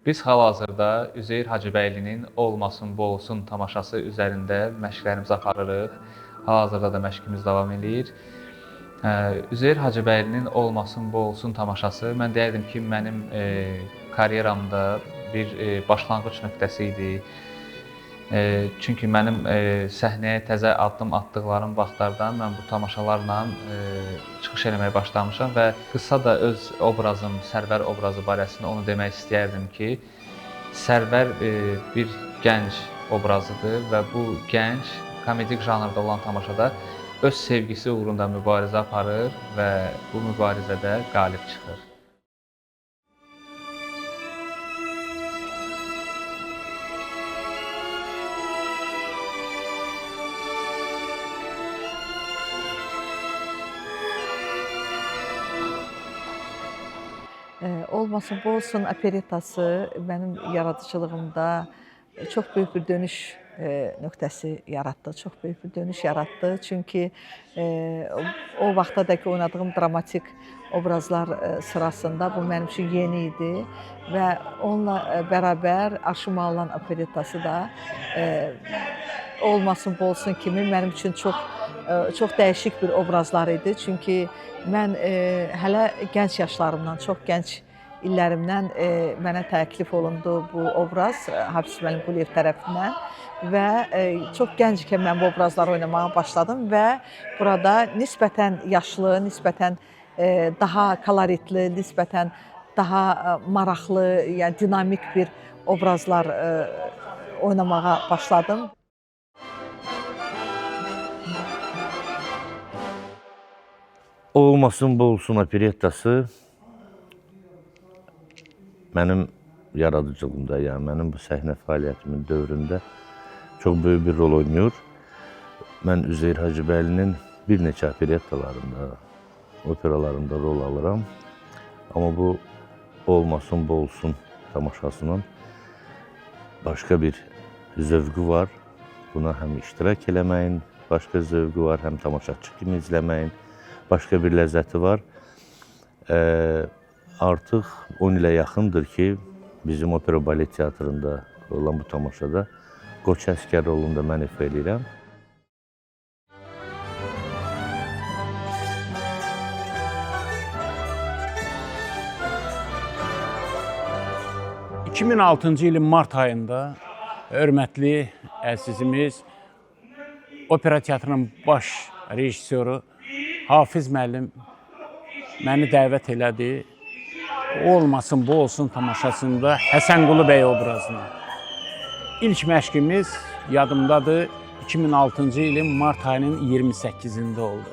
Biz hal-hazırda Üzeyir Hacıbəylinin Olmasın Bu Olsun tamaşası üzərində məşqlərimizi aparırıq. Hal-hazırda da məşqimiz davam edir. Üzeyir Hacıbəylinin Olmasın Bu Olsun tamaşası mən deyərdim ki, mənim karyeramda bir başlanğıc nöqtəsi idi. Çünki mənim səhnəyə təzə addım atdıqlarım vaxtlardan mən bu tamaşalarla çıxış eləməyə başlamışam və qısa da öz obrazım, Sərvər obrazı barəsində onu demək istəyərdim ki, Sərvər bir gənc obrazıdır və bu gənc komedik janrda olan tamaşada öz sevgisi uğrunda mübarizə aparır və bu mübarizədə qalib çıxır. Olmasın Bu Olsun operettası mənim yaradıcılığımda çox böyük bir dönüş nöqtəsi yaratdı, çox böyük bir dönüş yaratdı. Çünki o vaxtadakı oynadığım dramatik obrazlar sırasında bu mənim üçün yeni idi və onunla bərabər Arşın Malılan operettası da Olmasın Bu Olsun kimi mənim üçün çox dəyişik bir obrazlar idi. Çünki mən hələ gənc yaşlarımdan, çox gənc illərimdən mənə təklif olundu bu obraz Hafız müəllim Quliyev tərəfindən və çox gənc ikən mən bu obrazları oynamağa başladım və burada nisbətən yaşlı, nisbətən daha koloritli, nisbətən daha maraqlı, yəni dinamik bir obrazlar oynamağa başladım. Olmasın Bu Olsun operettası mənim yaradıcılığımda, yəni mənim bu səhnə fəaliyyətimin dövründə çox böyük bir rol oynayır. Mən Üzeyir Hacıbəylinin bir neçə operettalarında, operalarında rol alıram. Amma bu Olmasın Bu Olsun tamaşasının başqa bir zövqü var. Buna həm iştirak eləməyin başqa zövqü var, həm tamaşaçı kimi izləməyin başqa bir ləzzəti var. Artıq 10 ilə yaxındır ki, bizim opera balet teatrında olan bu tamaşada Qoç Əskər rolunda mən ifa edirəm. – 2006-cı ilin mart ayında hörmətli əzizimiz opera teatrının baş rejissoru Hafız müəllim məni dəvət elədi. Olmasın Bu Olsun tamaşasında Həsənqulu bəy obrazına. İlk məşqimiz yadımdadır, 2006-cı ilin mart ayının 28-də oldu.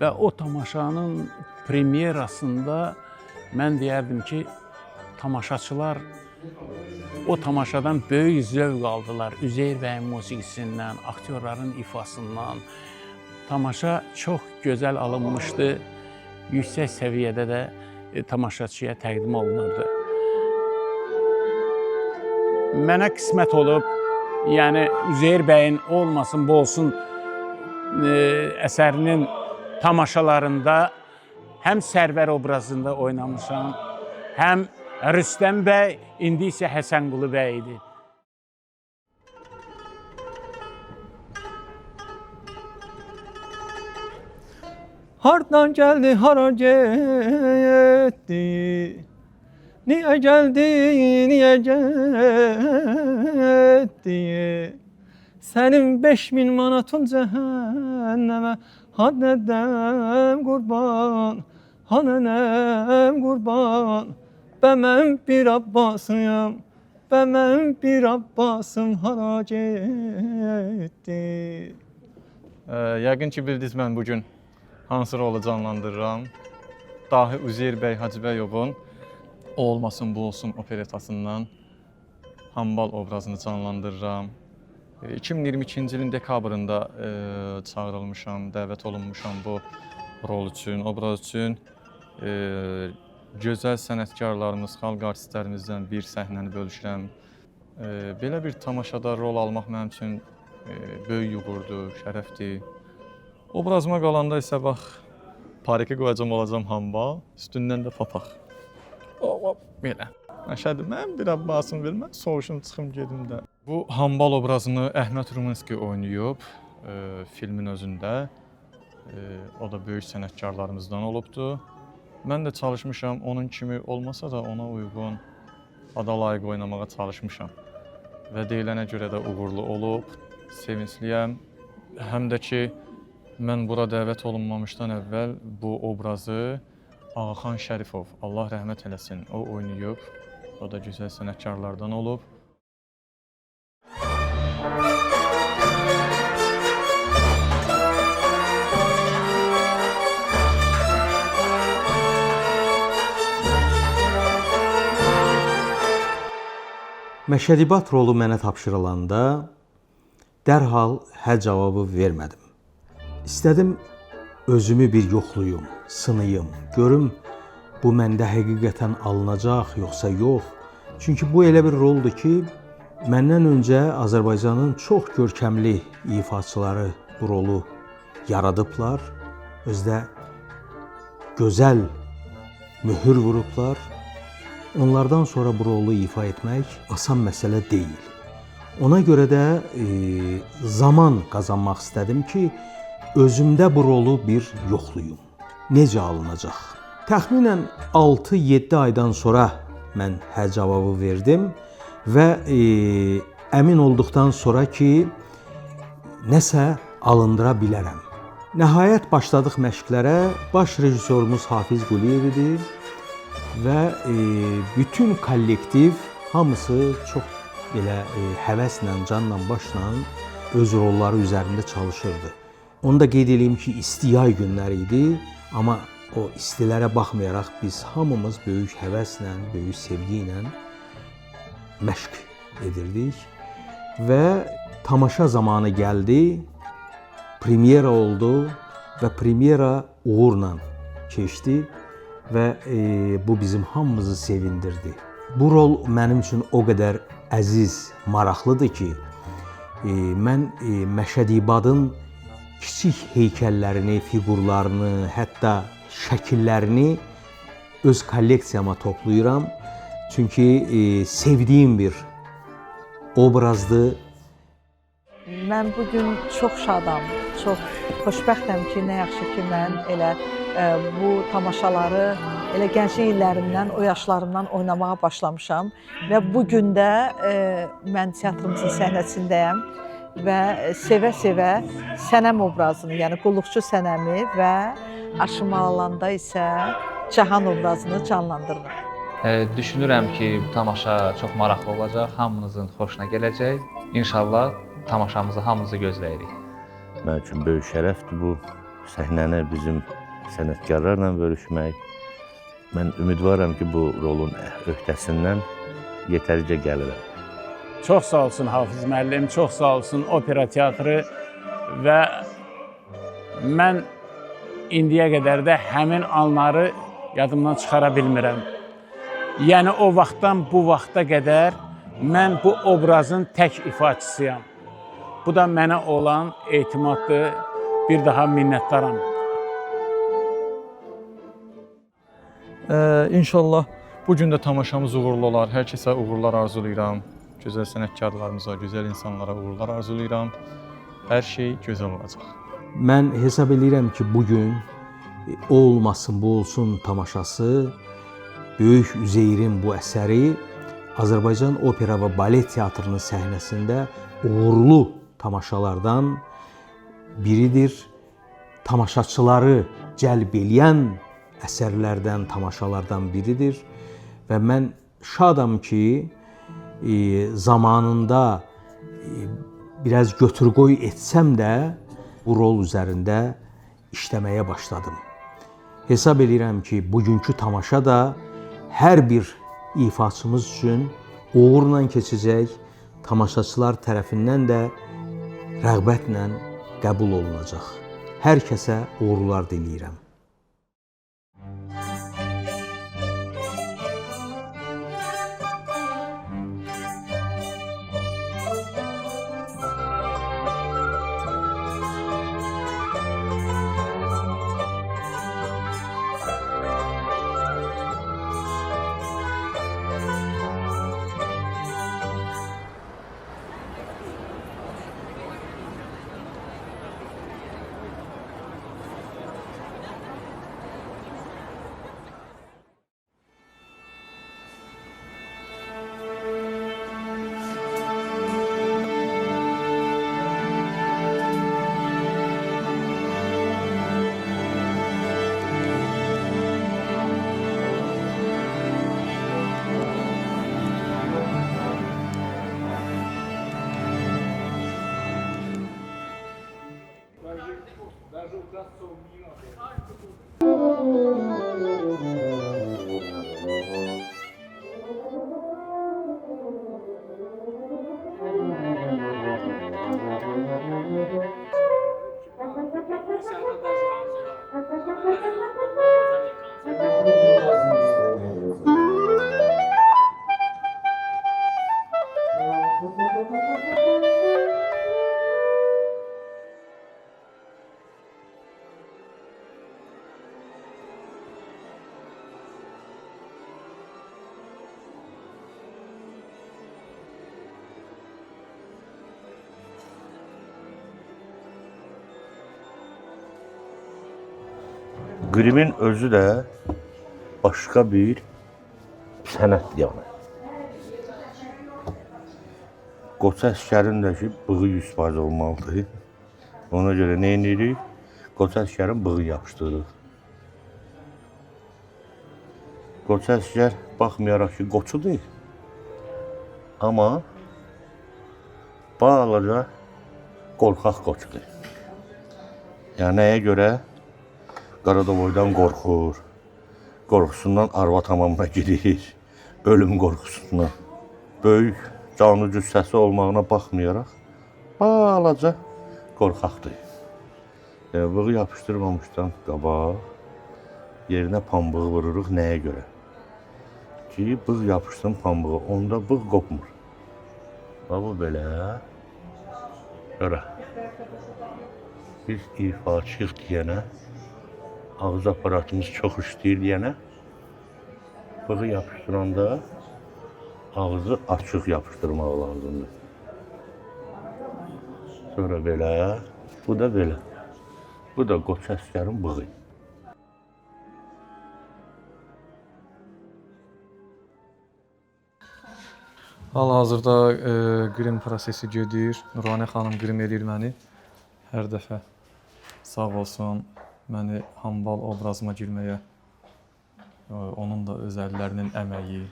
Və o tamaşanın premyerasında mən deyərdim ki, tamaşaçılar o tamaşadan böyük zövq aldılar. Üzeyir bəyin musiqisindən, aktyorların ifasından. Tamaşa çox gözəl alınmışdı, yüksək səviyyədə də tamaşaçıya təqdim olunurdu. Mənə qismət olub, yəni Üzeyir bəyin Olmasın Bu Olsun əsərinin tamaşalarında həm Sərvər obrazında oynamışam, həm Rüstəm bəy, indi isə Həsənqulu bəy idi. Hardan geldi, hara getdi? Niye geldi, niye getdi? Senin 5000 manatın cehenneme, ha dedem kurban, ha nenem kurban. Ben bir Abbasıyım, ben bir Abbasım, hara getdi? Yəqin ki, bildiniz mən bugün hansı rolu canlandırıram? Dahi Üzeyir bəy Hacıbəyovun Olmasın Bu Olsun operettasından Hambal obrazını canlandırıram. 2022-ci ilin dekabrında çağırılmışam, dəvət olunmuşam bu rol üçün, obraz üçün. Gözəl sənətkarlarımız, xalq artistlərimizdən bir səhnəni bölüşürəm. Belə bir tamaşada rol almaq mənim üçün böyük uğurdur, şərəfdir. Obrazıma qalanda isə bax, pariki qoyacam, olacam hambal, üstündən də papaq. Belə. Məşədi, mən bir Abbasım vermə, soğuşum çıxım gedim də. Bu hambal obrazını Əhməd Rumenski oynayıb filmin özündə. O da böyük sənətkarlarımızdan olubdu. Mən də çalışmışam, onun kimi olmasa da ona uyğun, ada layiq oynamağa çalışmışam. Və deyilənə görə də uğurlu olub, sevincliyəm. Həm də ki, mən bura dəvət olunmamışdan əvvəl bu obrazı Ağaxan Şərifov, Allah rəhmət eləsin, o oynayıb. O da gözəl sənətkarlardan olub. Məşədibat rolu mənə tapşırılanda dərhal hə cavabı vermədim. İstədim özümü bir yoxlayım, sınayım, görüm bu məndə həqiqətən alınacaq yoxsa yox. Çünki bu elə bir roldur ki, məndən öncə Azərbaycanın çox görkəmli ifaçıları bu rolu yaradıblar. Özdə gözəl mühür vurublar. Onlardan sonra bu rolu ifa etmək asan məsələ deyil. Ona görə də zaman qazanmaq istədim ki, özümdə bu rolu bir yoxlayım. Necə alınacaq? Təxminən 6-7 aydan sonra mən hə cavabı verdim və əmin olduqdan sonra ki, nəsə alındıra bilərəm. Nəhayət başladıq məşqlərə. Baş rejissorumuz Hafiz Quliyev idi və bütün kollektiv hamısı çox belə həvəslə, canla, başla öz rolları üzərində çalışırdı. Onu da qeyd edeyim ki, isti yay günləri idi, amma o istilərə baxmayaraq biz hamımız böyük həvəslə, böyük sevgi ilə məşq edirdik və tamaşa zamanı gəldi, premyera oldu və premyera uğurla keçdi və bu bizim hamımızı sevindirdi. Bu rol mənim üçün o qədər əziz, maraqlıdır ki, mən Məşədibadın kiçik heykəllərini, fiqurlarını, hətta şəkillərini öz kolleksiyama toplayıram. Çünki sevdiyim bir obrazdır. Mən bugün çox şadam, çox xoşbəxtəm ki, nə yaxşı ki, mən elə bu tamaşaları elə gənclik illərimdən, o yaşlarımdan oynamağa başlamışam və bu gün də mən teatrımızın səhnəsindəyəm və sevə-sevə Sənəm obrazını, yəni qulluqçu Sənəmi və Aşımalanda isə Cahan obrazını canlandırıram. Düşünürəm ki, tamaşa çox maraqlı olacaq, hamınızın xoşuna gələcək. İnşallah tamaşamızı hamımızı gözləyirik. Mənim üçün böyük şərəfdir bu səhnəni bizim sənətkarlarla bölüşmək. Mən ümidvaram ki, bu rolun öhdəsindən yetərlicə gəlirəm. Çox sağ olsun Hafiz müəllim, çox sağ olsun opera teatrı və mən indiyə qədər də həmin anları yadımdan çıxara bilmirəm. Yəni o vaxtdan bu vaxta qədər mən bu obrazın tək ifaçısıyam. Bu da mənə olan etimaddır. Bir daha minnətdaram. İnşallah bugün də tamaşamız uğurlu olar. Hər kəsə uğurlar arzulayıram. Gözəl sənətkarlarımıza, gözəl insanlara uğurlar arzulayıram. Hər şey gözəl olacaq. Mən hesab edirəm ki, bugün o olmasın, bu olsun tamaşası Böyük Üzeyrin bu əsəri Azərbaycan Opera və Balet Teatrının səhnəsində uğurlu tamaşalardan biridir. Tamaşaçıları cəlb eləyən əsərlərdən, tamaşalardan biridir və mən şadam ki, zamanında biraz götür-qoy etsəm də bu rol üzərində işləməyə başladım. Hesab edirəm ki, bugünkü tamaşa da hər bir ifaçımız üçün uğurla keçəcək, tamaşaçılar tərəfindən də rəğbətlə qəbul olunacaq. Hər kəsə uğurlar diləyirəm. Qrimin özü də başqa bir sənət yanı. Qoça əskərin də ki, bığı 100% olmalıdır. Ona görə nə edirik? Qoça əskərin bığı yapışdırırıq. Qoça əskər baxmayaraq ki, qoçudur. Amma balaca qorxaq qoçudur. Yəni nəyə görə? Qaradavoydan qorxur, qorxusundan arvad hamamına girir, ölüm qorxusundan. Böyük canlı cüssəsi olmağına baxmayaraq, balaca qorxaqdır. Bığı yapışdırmamışdan qabaq, yerinə pambığı vururuq nəyə görə? Ki, bığ yapışsın pambığı, onda bığ qopmur. Bu belə, görə. Biz ifaçıq deyənə, ağız aparatımız çox işləyir deyənə, bığı yapışdıranda ağzı açıq yapışdırmaq lazımdır. Sonra belə, bu da belə. Bu da qoça əskərin bığı. Hal-hazırda qrim prosesi gedir. Nuranə xanım qrim edir məni hər dəfə. Sağ olsun, məni hambal obrazıma girməyə, onun da öz əllərinin əməyi,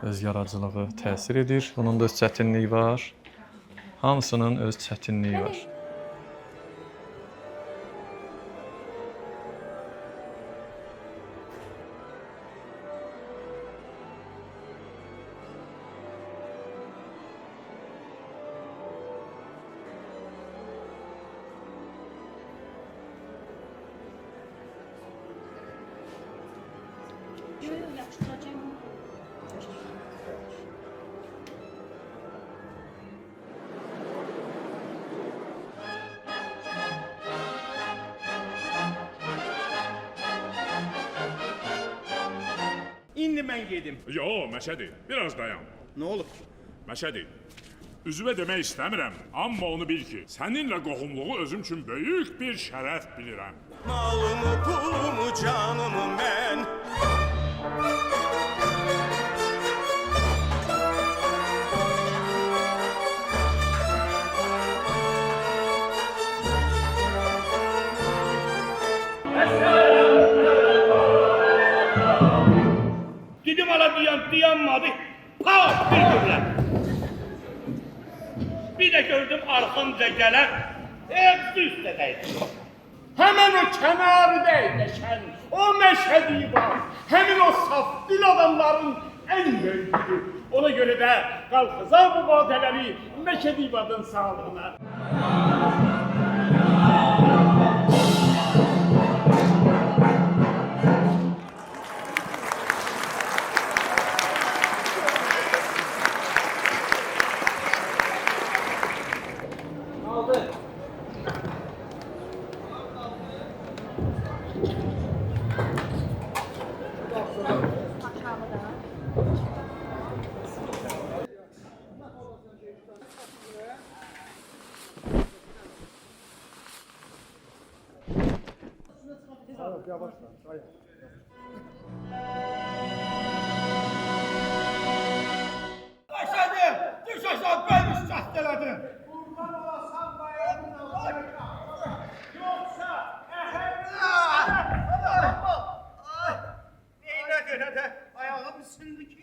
öz yaradıcılığı təsir edir. Bunun da öz çətinliyi var. Hamısının öz çətinliyi var. İndi mən gedim. Yo, Məşədi, biraz dayan. Nə olub ki? Məşədi, üzvə demək istəmirəm, amma onu bil ki, səninlə qohumluğu özüm üçün böyük bir şərəf bilirəm. Malımı, pulumu, canımı mən. Dedim ala dayanmadı. Pat bir gürlər. Bir de gördüm arxamca gelen hepsi üstədəydi. Hemen o kənarda əyləşən, o Məşədi var. Hemen o saf dil adamların en böyüdür. Ona göre de qalxızar bu badələri Məşədi vadın sağlığına. Məşədi, düş aşağı, ben üstət elədin. Qurban olasan bayanına. Yoksa neynə də ayağım sindi ki.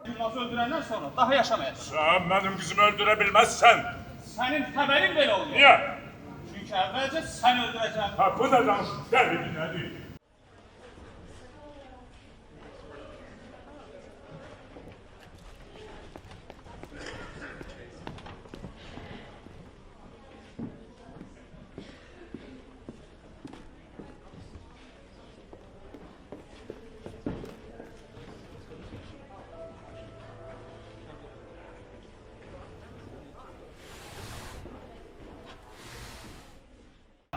Yılmazı öldürəndən sonra daha yaşamayacaq. Sən mənim qızımı öldürə bilməzsən. Sənin xəbərin belə oluyor. Niyə? Çünki ki, əvvəlcə sən öldürəcəm. Ha bu ne danışın? Dəli nədir?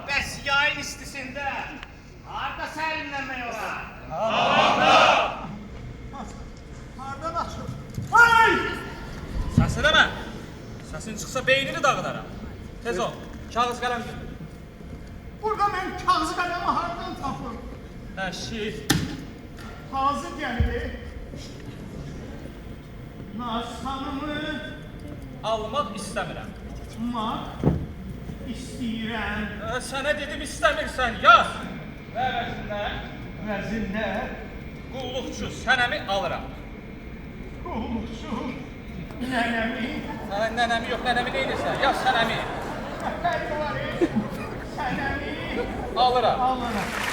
Bəs yayın istisində harda sərinləmək olar? Hardan açır? Ay! Səs eləmə. Səsin çıxsa beynini dağıdaram. Tez ol. Kağız qələm götür. Burada mən kağızı qələmi hardan tapım? Əşi. Taze gəlir. Naz xanımı Almaq istəmirəm. mat istəyirəm. Sənə dedim istəmirsən, yaz. Və əvəzində Vəzində qulluqçu sənəmi alıram. qulluqçu nənəmi Nənəmi yox, nənəmi neyirsən? Yaz sənəmi. sənəmi Alıram. alırım.